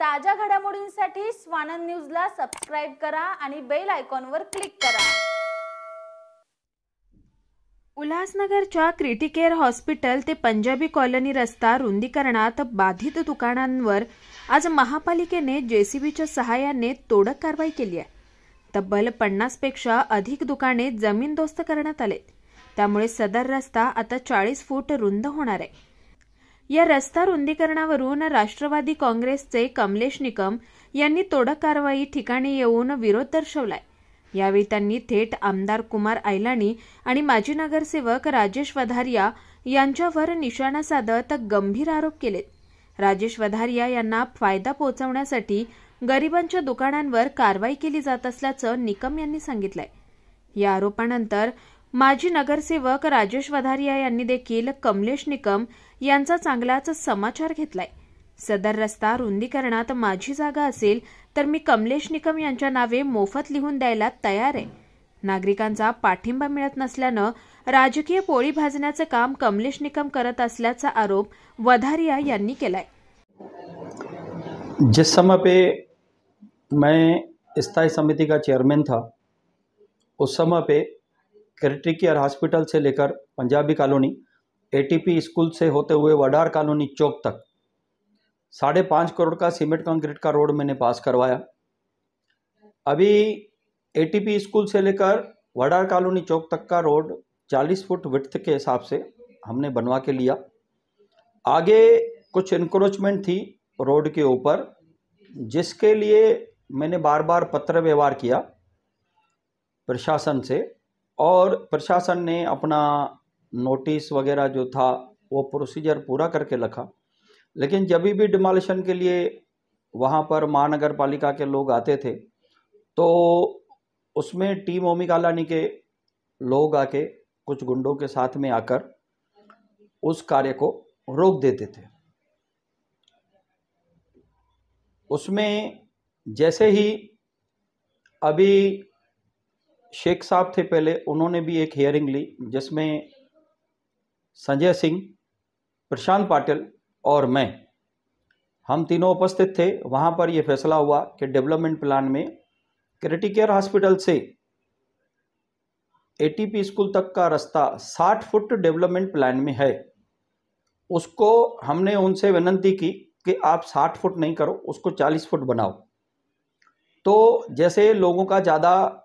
ताज्या घडामोडींसाठी स्वानंद न्यूजला सबस्क्राइब करा आणि बेल आयकॉनवर क्लिक करा। उल्हासनगरच्या क्रिटिकेअर हॉस्पिटल ते पंजाबी कॉलनी रस्ता रुंदीकरणात बाधित दुकानांवर आज महापालिकेने जेसीबीच्या सहाय्याने तोडक कारवाई केली आहे। तब्बल 50 पेक्षा अधिक दुकाने जमीनदोस्त करण्यात आले। त्यामुळे सदर रस्ता आता 40 फूट रुंद होणार आहे। या रस्ता रुंदीकरणावरून राष्ट्रवादी काँग्रेसचे कमलेश निकम यांनी तोडक कारवाई ठिकाणी येऊन विरोध दर्शवलाय। यावेळी त्यांनी थेट आमदार कुमार आयलानी आणि माजी नगरसेवक राजेश वधारिया यांच्यावर निशाणा साधत गंभीर आरोप केलेत। राजेश वधारिया यांना फायदा पोहोचवण्यासाठी गरिबांच्या दुकानांवर कारवाई केली जात असल्याचं निकम यांनी सांगितलंय। या आरोपानंतर माजी नगरसेवक राजेश वधारिया यांनी देखील कमलेश निकम यांचा चांगलाच समाचार घेतलाय। सदर रस्ता रुंदीकरणात माझी जागा असेल तर मी कमलेश निकम यांच्या नावे मोफत लिहून द्यायला तयार आहे। नागरिकांचा पाठिंबा मिळत नसल्यानं राजकीय पोळी भाजण्याचं काम कमलेश निकम करत असल्याचा आरोप वधारिया यांनी केलाय। जिस समय पे मैं स्थायी समिति का चेयरमैन था, उस समय पे क्रिटिकेयर हॉस्पिटल से लेकर पंजाबी कॉलोनी, एटीपी स्कूल से होते हुए वडार कॉलोनी चौक तक 5.5 करोड़ का सीमेंट कंक्रीट का रोड मैंने पास करवाया। अभी एटीपी स्कूल से लेकर वडार कॉलोनी चौक तक का रोड 40 फुट विड्थ के हिसाब से हमने बनवा के लिया। आगे कुछ इंक्रोचमेंट थी रोड के ऊपर, जिसके लिए मैंने बार बार पत्र व्यवहार किया प्रशासन से, और प्रशासन ने अपना नोटिस वगैरह जो था वो प्रोसीजर पूरा करके रखा। लेकिन जब भी डिमोलिशन के लिए वहाँ पर महानगर पालिका के लोग आते थे तो उसमें टीम ओमी कालानी के लोग आके कुछ गुंडों के साथ में आकर उस कार्य को रोक देते थे। उसमें जैसे ही अभी शेख साहब थे पहले, उन्होंने भी एक हियरिंग ली जिसमें संजय सिंह, प्रशांत पाटिल और हम तीनों उपस्थित थे। वहाँ पर यह फैसला हुआ कि डेवलपमेंट प्लान में क्रिटिकेयर हॉस्पिटल से एटीपी स्कूल तक का रास्ता 60 फुट डेवलपमेंट प्लान में है। उसको हमने उनसे विनती की कि आप 60 फुट नहीं करो, उसको 40 फुट बनाओ, तो जैसे लोगों का ज़्यादा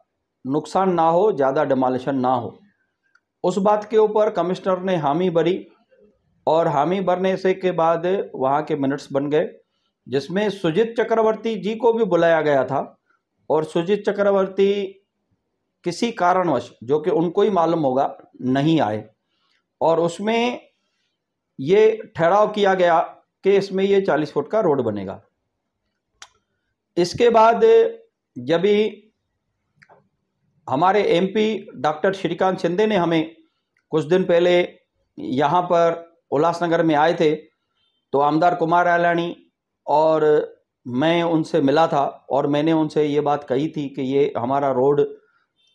नुकसान ना हो, ज़्यादा डिमोलिशन ना हो। उस बात के ऊपर कमिश्नर ने हामी भरी, और हामी भरने से के बाद वहाँ के मिनट्स बन गए, जिसमें सुजीत चक्रवर्ती जी को भी बुलाया गया था। और सुजीत चक्रवर्ती किसी कारणवश, जो कि उनको ही मालूम होगा, नहीं आए, और उसमें ये ठहराव किया गया कि इसमें ये 40 फुट का रोड बनेगा। इसके बाद जब भी हमारे एमपी डॉक्टर श्रीकांत शिंदे ने हमें कुछ दिन पहले यहाँ पर उल्लासनगर में आए थे, तो आमदार कुमार आयलानी और मैं उनसे मिला था, और मैंने उनसे ये बात कही थी कि ये हमारा रोड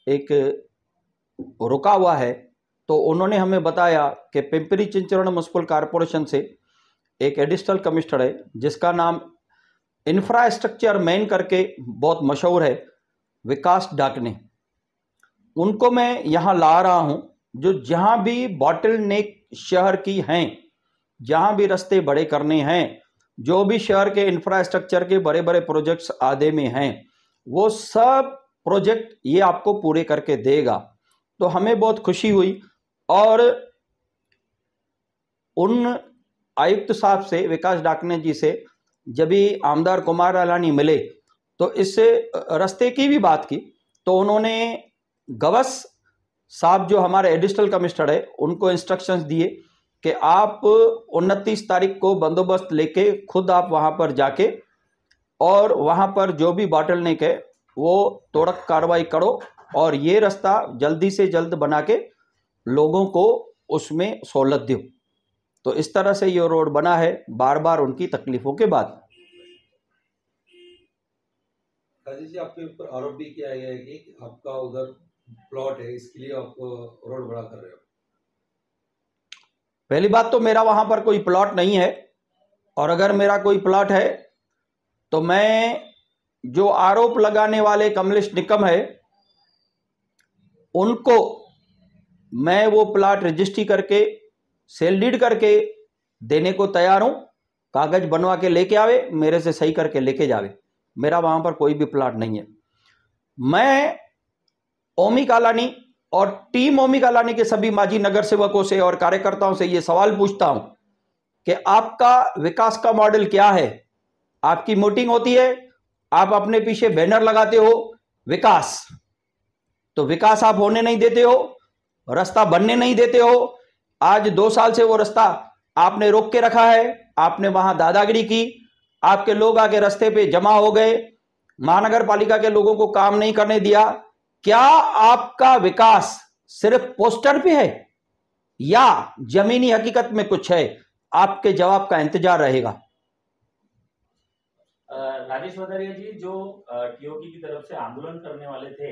एक रुका हुआ है। तो उन्होंने हमें बताया कि पिंपरी चिंचवड़ म्युनिसिपल कॉरपोरेशन से एक एडिशनल कमिश्नर है जिसका नाम इंफ्रास्ट्रक्चर मैन करके बहुत मशहूर है, विकास डाकने, उनको मैं यहाँ ला रहा हूँ। जो जहाँ भी बॉटल नेक शहर की हैं, जहाँ भी रास्ते बड़े करने हैं, जो भी शहर के इंफ्रास्ट्रक्चर के बड़े बड़े प्रोजेक्ट्स आधे में हैं, वो सब प्रोजेक्ट ये आपको पूरे करके देगा। तो हमें बहुत खुशी हुई, और उन आयुक्त साहब से, विकास डाकने जी से, जब भी आमदार कुमार आयलानी मिले तो इस रास्ते की भी बात की, तो उन्होंने गवस साहब, जो हमारे एडिशनल कमिश्नर है, उनको इंस्ट्रक्शंस दिए कि आप 29 तारीख को बंदोबस्त लेके खुद आप वहाँ पर जाके, और वहाँ पर जो भी बॉटलनेक है वो तोड़क कार्रवाई करो, और ये रास्ता जल्दी से जल्द बना के लोगों को उसमें सहूलत दो। तो इस तरह से ये रोड बना है, बार बार उनकी तकलीफों के बाद। काजी जी, आपके ऊपर आरोप भी किया गया है कि आपका उधर प्लॉट है, इसके लिए आप रोड बड़ा कर रहे हो। पहली बात तो मेरा वहां पर कोई प्लॉट नहीं है, और अगर मेरा कोई प्लॉट है तो मैं जो आरोप लगाने वाले कमलेश निकम है उनको मैं वो प्लाट रजिस्ट्री करके सेल डीड करके देने को तैयार हूं। कागज बनवा के लेके आवे, मेरे से सही करके लेके जावे। मेरा वहां पर कोई भी प्लाट नहीं है। मैं ओमी कालानी और टीम ओमी कालानी के सभी माजी नगर सेवकों से और कार्यकर्ताओं से ये सवाल पूछता हूं कि आपका विकास का मॉडल क्या है। आपकी मीटिंग होती है, आप अपने पीछे बैनर लगाते हो विकास, तो विकास आप होने नहीं देते हो, रास्ता बनने नहीं देते हो। आज 2 साल से वो रास्ता आपने रोक के रखा है। आपने वहां दादागिरी की, आपके लोग आके रास्ते पे जमा हो गए, महानगर पालिका के लोगों को काम नहीं करने दिया। क्या आपका विकास सिर्फ पोस्टर पे है या जमीनी हकीकत में कुछ है? आपके जवाब का इंतजार रहेगा। राजेश वधारिया जी, जो टीओटी की तरफ से आंदोलन करने वाले थे,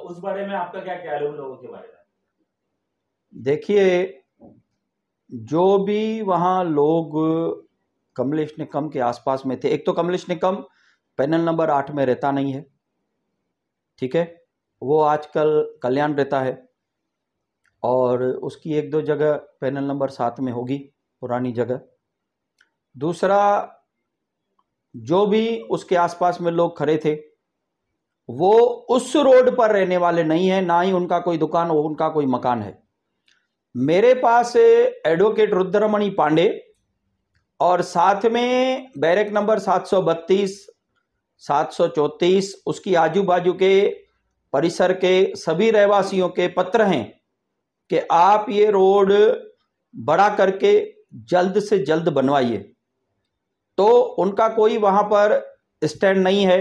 उस बारे में आपका क्या ख्याल है उन लोगों के बारे में? देखिए, जो भी वहां लोग कमलेश निकम के आसपास में थे, एक तो कमलेश निकम पैनल नंबर 8 में रहता नहीं है, ठीक है, वो आजकल कल्याण रहता है और उसकी 1-2 जगह पैनल नंबर 7 में होगी, पुरानी जगह। दूसरा, जो भी उसके आसपास में लोग खड़े थे वो उस रोड पर रहने वाले नहीं है, ना ही उनका कोई दुकान हो, उनका कोई मकान है। मेरे पास एडवोकेट रुद्रमणि पांडे और साथ में बैरक नंबर 732, 734 उसकी आजू बाजू के परिसर के सभी रहवासियों के पत्र हैं कि आप ये रोड बड़ा करके जल्द से जल्द बनवाइए। तो उनका कोई वहां पर स्टैंड नहीं है,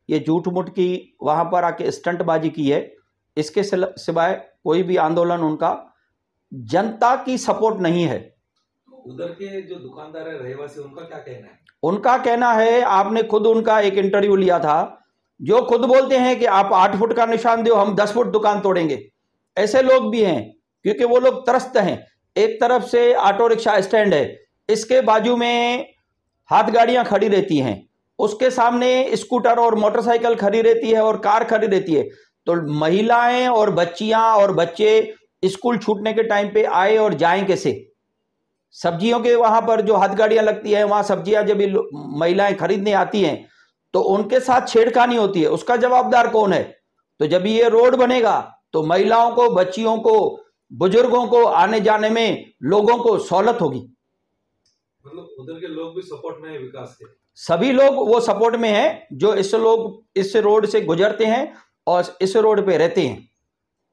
ये झूठ मूठ की वहां पर आके स्टंटबाजी की है। इसके सिवाय कोई भी आंदोलन उनका जनता की सपोर्ट नहीं है। उधर के जो दुकानदार है, रहवासी, उनका क्या कहना है? उनका कहना है, आपने खुद उनका एक इंटरव्यू लिया था, जो खुद बोलते हैं कि आप 8 फुट का निशान दो, हम 10 फुट दुकान तोड़ेंगे। ऐसे लोग भी हैं क्योंकि वो लोग त्रस्त हैं। एक तरफ से ऑटो रिक्शा स्टैंड है, इसके बाजू में हाथ गाड़ियां खड़ी रहती हैं, उसके सामने स्कूटर और मोटरसाइकिल खड़ी रहती है और कार खड़ी रहती है। तो महिलाएं और बच्चियां और बच्चे स्कूल छूटने के टाइम पे आए और जाएं कैसे? सब्जियों के वहां पर जो हाथ गाड़ियां लगती है, वहां सब्जियां जब महिलाएं खरीदने आती हैं तो उनके साथ छेड़खानी होती है, उसका जवाबदार कौन है? तो जब ये रोड बनेगा तो महिलाओं को, बच्चियों को, बुजुर्गों को आने जाने में लोगों को सहूलत होगी। मतलब उधर के लोग भी सपोर्ट में है विकास के? सभी सभी लोग वो सपोर्ट में हैं जो इस रोड से गुजरते हैं और इस रोड पे रहते हैं।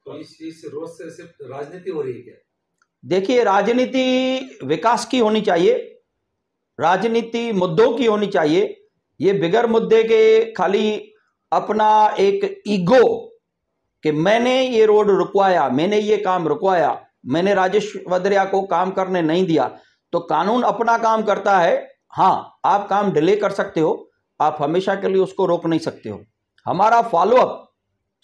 तो इस रोड से सिर्फ राजनीति हो रही है क्या? देखिए, राजनीति विकास की होनी चाहिए, राजनीति मुद्दों की होनी चाहिए। ये बिगर मुद्दे के खाली अपना एक ईगो कि मैंने ये रोड रुकवाया, मैंने ये काम रुकवाया, मैंने राजेश वधरिया को काम करने नहीं दिया, तो कानून अपना काम करता है। हाँ, आप काम डिले कर सकते हो, आप हमेशा के लिए उसको रोक नहीं सकते हो। हमारा फॉलोअप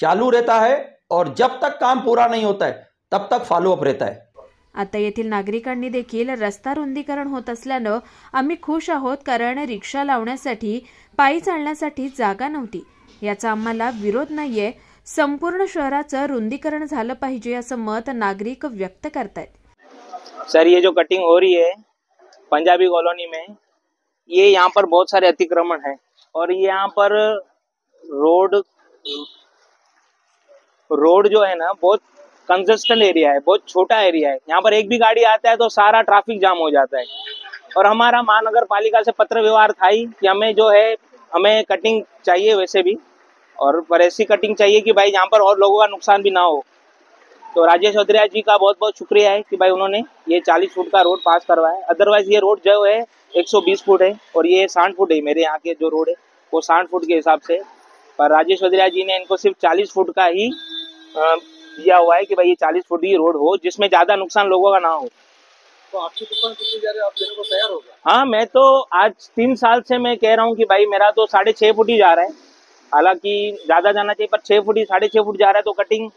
चालू रहता है और जब तक काम पूरा नहीं होता है तब तक फॉलोअप रहता है। आता येथील नागरिकांनी देखील रस्ता रुंदीकरण होत असल्यानं आम्ही खुश आहोत, कारण रिक्षा लावण्यासाठी, पायी चालण्यासाठी जागा नव्हती। याचा आम्हाला विरोध नाहीये। संपूर्ण शहराचं रुंदीकरण झालं पाहिजे असं मत नागरिक व्यक्त करतायत। सर, ये जो कटिंग हो रही है पंजाबी कॉलोनी में, ये यहाँ पर बहुत सारे अतिक्रमण है और ये यहाँ पर रोड जो है ना, बहुत कंजेस्टेड एरिया है, बहुत छोटा एरिया है। यहाँ पर एक भी गाड़ी आता है तो सारा ट्रैफिक जाम हो जाता है। और हमारा महानगर पालिका से पत्र व्यवहार था ही कि हमें कटिंग चाहिए वैसे भी, और पर ऐसी कटिंग चाहिए कि भाई यहाँ पर और लोगों का नुकसान भी ना हो। तो राजेश वधरिया जी का बहुत बहुत शुक्रिया है कि भाई उन्होंने ये 40 फुट का रोड पास करवाया। अदरवाइज ये रोड जो है 120 फुट है और ये 60 फुट है। मेरे यहाँ के जो रोड है वो 60 फुट के हिसाब से, पर राजेश वधरिया जी ने इनको सिर्फ 40 फुट का ही दिया हुआ है कि भाई ये 40 फुट ही रोड हो जिसमें ज्यादा नुकसान लोगों का ना हो। तो आपकी दुकान कितनी जा रही है, आप देने को तैयार हो गए? हाँ, मैं तो आज 3 साल से मैं कह रहा हूँ कि भाई मेरा तो 6.5 फुट ही जा रहा है, हालांकि ज्यादा जाना चाहिए पर 6 फुट ही, 6.5 फुट जा रहा है। तो कटिंग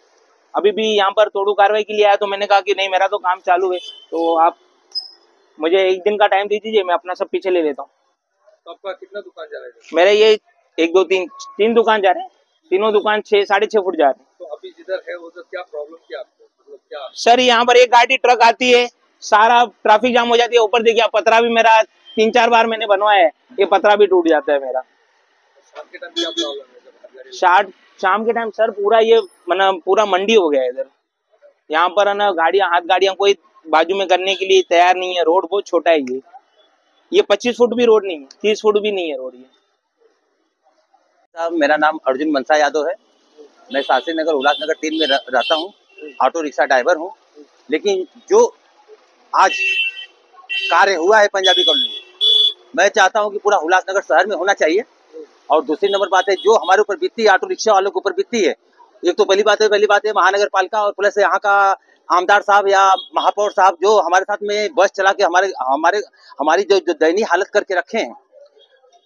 अभी भी यहाँ पर तोड़ू कार्रवाई के लिए आया, तो मैंने कहा कि नहीं, मेरा तो काम चालू है, तो आप मुझे 1 दिन का टाइम दे दीजिए, मैं अपना सब पीछे ले लेता हूँ। तो आपका कितना दुकान जा रहा है? मेरे ये 1 2 3 3 दुकान जा रहे हैं, तीनों दुकान 6 6.5 फुट जा रहे हैं। तो अभी जिधर है उधर क्या प्रॉब्लम क्या आपको, मतलब क्या? सर यहाँ पर एक गाड़ी ट्रक आती है, सारा ट्रैफिक जाम हो जाती है। ऊपर देखिए पतरा भी मेरा 3-4 बार मैंने बनवाया है, ये पतरा भी टूट जाता है मेरा। शाम के टाइम क्या प्रॉब्लम है जब हर गाड़ी? शाम के टाइम सर पूरा ये पूरा मंडी हो गया है इधर। यहाँ पर है ना गाड़ियां कोई बाजू में करने के लिए तैयार नहीं है। रोड बहुत छोटा है ये 25 फुट भी रोड नहीं है, 30 फुट भी नहीं है रोड ये। साहब मेरा नाम अर्जुन मनसा यादव है। मैं शास्त्री नगर उल्लासनगर 3 में रहता हूँ, ऑटो रिक्शा ड्राइवर हूँ। लेकिन जो आज कार्य हुआ है पंजाबी कॉलोनी में, मैं चाहता हूँ कि पूरा उल्लासनगर शहर में होना चाहिए। और दूसरी नंबर बात है, जो हमारे ऊपर बीतती है, ऑटो रिक्शा वालों के ऊपर बीतती है, एक तो पहली बात है महानगर पालिका और प्लस यहाँ का आमदार साहब या महापौर साहब जो हमारे साथ में बस चला के हमारी जो दयनीय हालत करके रखे हैं।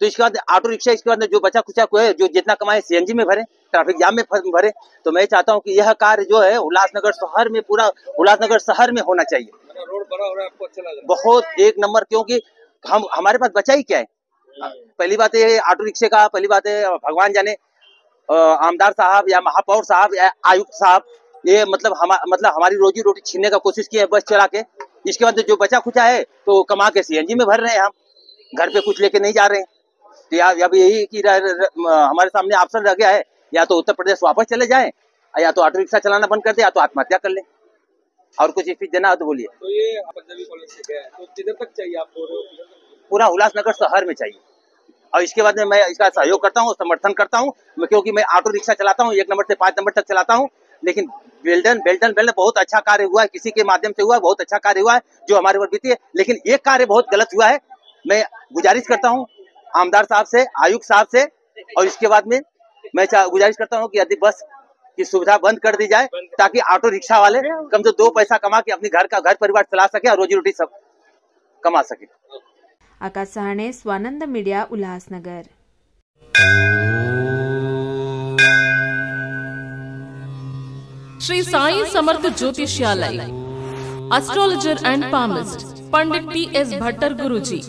तो इसके बाद ऑटो रिक्शा, इसके बाद जो बचा कुचा को है, जो जितना कमाए सीएनजी में भरे, ट्रैफिक जाम में भरे। तो मैं चाहता हूँ कि यह कार्य जो है उल्लासनगर शहर में, पूरा उल्लासनगर शहर में होना चाहिए। रोड बड़ा हो रहा है, आपको अच्छा लग रहा है? बहुत एक नंबर, क्योंकि हमारे पास बचा ही क्या है। पहली बात है ऑटो रिक्शे का, पहली बात है भगवान जाने आमदार साहब या महापौर साहब या आयुक्त साहब, ये मतलब हमारी रोजी रोटी छीनने का कोशिश की है बस चला के। इसके बाद जो बचा खुचा है तो कमा के सीएनजी में भर रहे हैं, हम घर पे कुछ लेके नहीं जा रहे हैं। तो अब यही कि हमारे सामने ऑप्शन रह गया है, या तो उत्तर प्रदेश वापस चले जाएं, या तो ऑटो रिक्शा चलाना बंद कर दे, या तो आत्महत्या कर लें। और कुछ फीस देना हो तो बोलिए। तो ये पंजाबी कॉलोनी से गया है, तो किधर तक चाहिए आपको? पूरा उल्लासनगर शहर में चाहिए। और इसके बाद में मैं इसका सहयोग करता हूँ, समर्थन करता हूँ, क्योंकि मैं ऑटो रिक्शा चलाता हूँ, 1 नंबर से 5 नंबर तक चलाता हूँ। लेकिन बेल्टन बहुत अच्छा कार्य हुआ है, किसी के माध्यम से हुआ है, बहुत अच्छा कार्य हुआ है जो हमारे ऊपर बीती है। लेकिन एक कार्य बहुत गलत हुआ है। मैं गुजारिश करता हूँ आमदार साहब से, आयुक्त साहब से, और इसके बाद में मैं गुजारिश करता हूँ कि यदि बस की सुविधा बंद कर दी जाए, ताकि ऑटो रिक्शा वाले कम से 2 पैसा कमा के अपने घर परिवार चला सके और रोजी रोटी सब कमा सके। Akash Sahane, Swanand media, Ulhasnagar. Shri Sai Samarth Jyotishalaya, astrologer and palmist Pandit T.S.. Bhattar Guruji.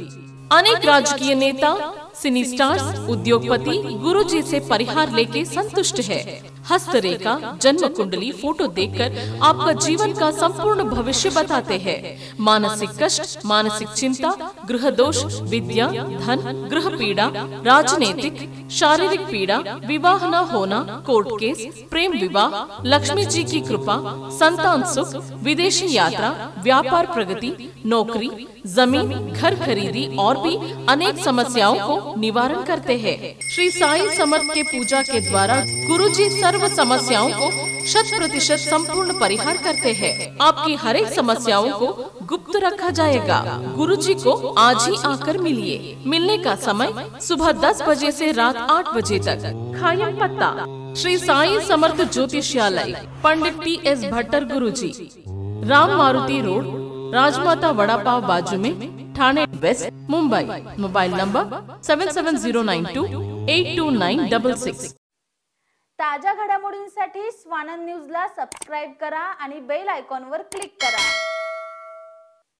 अनेक राजकीय नेता, सिनी स्टार्स, उद्योगपति गुरुजी से परिहार लेके संतुष्ट है। हस्तरेखा, जन्म कुंडली, फोटो देखकर आपका जीवन का संपूर्ण भविष्य बताते हैं। मानसिक कष्ट, मानसिक चिंता, गृह दोष, विद्या, धन, गृह पीड़ा, राजनीतिक, शारीरिक पीड़ा, विवाह न होना, कोर्ट केस, प्रेम विवाह, लक्ष्मी जी की कृपा, संतान सुख, विदेशी यात्रा, व्यापार प्रगति, नौकरी, जमीन, घर खरीदी और भी अनेक समस्याओं को निवारण करते हैं। श्री साई समर्थ के पूजा के द्वारा गुरुजी सर्व समस्याओं को 100% संपूर्ण परिहार करते हैं। आपकी हर एक समस्याओं को गुप्त रखा जाएगा। गुरुजी को आज ही आकर मिलिए। मिलने का समय सुबह 10 बजे से रात 8 बजे तक। खायम पत्ता श्री साई समर्थ ज्योतिषालय, पंडित टी.एस. भट्टर गुरुजी, राम मारुति रोड, राजमाता वड़ा पाव बाजू में, Thane west, Mumbai. Mobile number 7709282966। ताज्या घडामोडींसाठी स्वानंद न्यूजला सबस्क्राईब करा आणि बेल आयकॉनवर क्लिक करा।